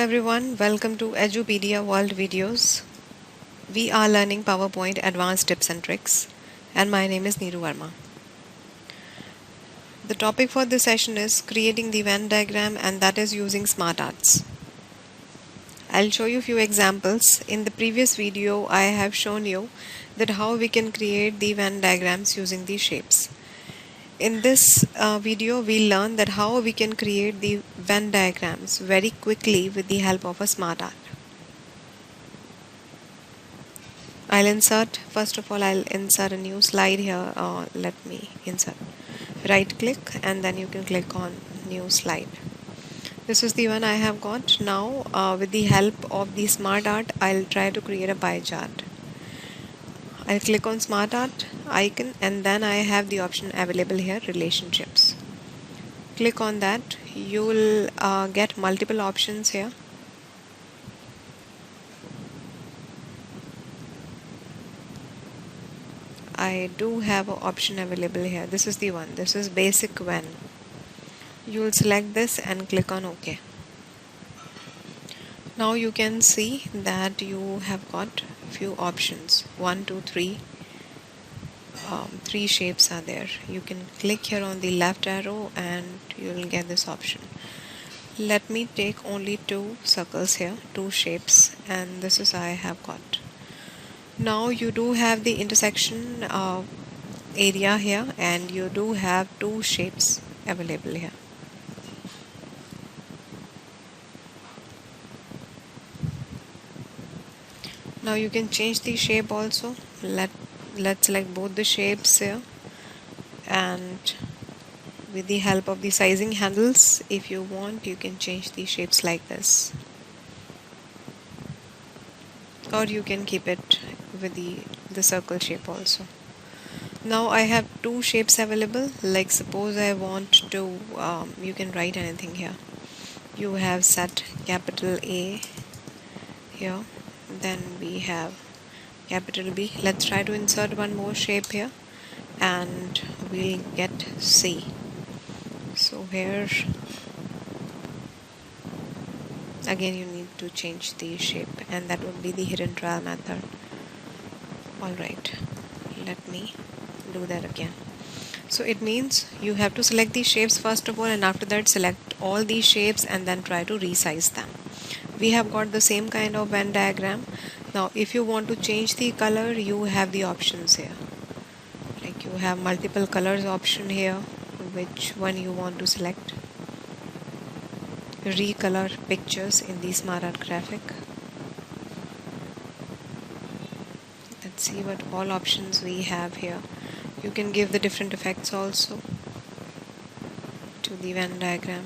everyone, welcome to Edupedia World Videos. We are learning PowerPoint Advanced Tips and Tricks, and my name is Neeru Verma. The topic for this session is creating the Venn diagram, and that is using SmartArts. I'll show you a few examples. In the previous video, I have shown you that how we can create the Venn diagrams using these shapes. In this video, we learn that how we can create the Venn diagrams very quickly with the help of a SmartArt. First of all, I'll insert a new slide here. Let me insert. Right click and then you can click on new slide. This is the one I have got. Now with the help of the SmartArt, I'll try to create a pie chart. I'll click on SmartArt icon and then I have the option available here, relationships. Click on that. You will get multiple options here. I do have an option available here. This is the one. This is basic Venn. You will select this and click on OK. Now you can see that you have got few options. 1, 2, 3. 3 shapes are there. You can click here on the left arrow and you will get this option. Let me take only 2 circles here, 2 shapes, and this is I have got. Now you do have the intersection area here and you do have 2 shapes available here. Now you can change the shape also. Let's select both the shapes here, and with the help of the sizing handles, if you want, you can change the shapes like this, or you can keep it with the circle shape also. Now I have 2 shapes available. Like suppose I want to you can write anything here. You have set capital A here, then we have capital B. Let's try to insert one more shape here and we'll get C. So here again you need to change the shape, and that would be the hidden trial method. Alright, let me do that again. So it means you have to select these shapes first of all, and after that select all these shapes and then try to resize them. We have got the same kind of Venn diagram. Now if you want to change the color, you have the options here. Like you have multiple colors option here, which one you want to select. Recolor pictures in the SmartArt graphic. Let's see what all options we have here. You can give the different effects also to the Venn diagram.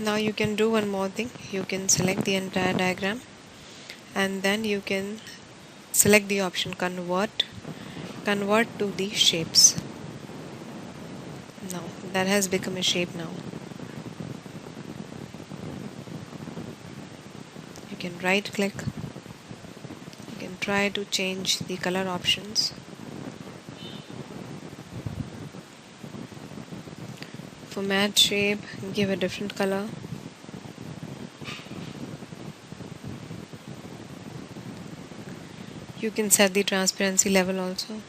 Now you can do one more thing. You can select the entire diagram and then you can select the option convert to the shapes. Now that has become a shape now. You can right click. You can try to change the color options. For matte shape, give a different color. You can set the transparency level also.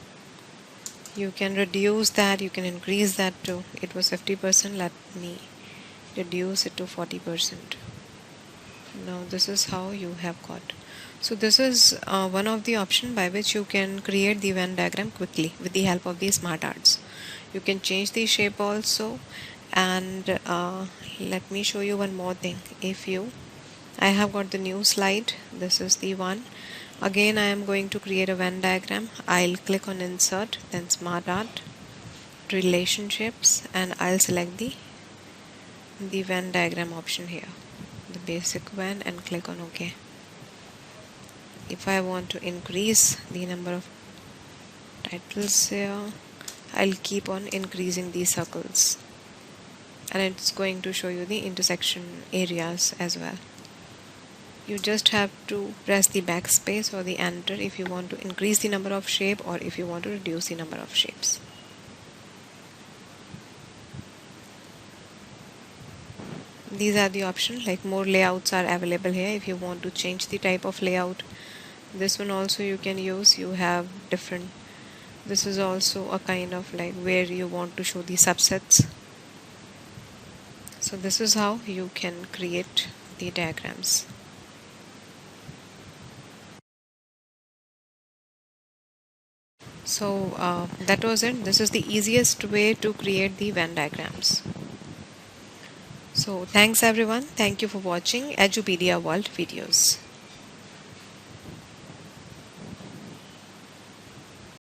You can reduce that, you can increase that too. It was 50%, let me reduce it to 40%. Now this is how you have got. So this is one of the options by which you can create the Venn diagram quickly with the help of the SmartArts. You can change the shape also, and let me show you one more thing. I have got the new slide. This is the one. Again I am going to create a Venn diagram. I'll click on insert, then SmartArt, relationships, and I'll select the Venn diagram option here, the basic Venn, and click on OK. If I want to increase the number of titles here, I'll keep on increasing these circles, and it's going to show you the intersection areas as well. You just have to press the backspace or the enter if you want to increase the number of shape or if you want to reduce the number of shapes. these are the options, like more layouts are available here if you want to change the type of layout. This one also you can use. You have different, this is also a kind of like where you want to show the subsets. So this is how you can create the diagrams. So that was it. This is the easiest way to create the Venn diagrams. So thanks everyone. Thank you for watching Edupedia World videos.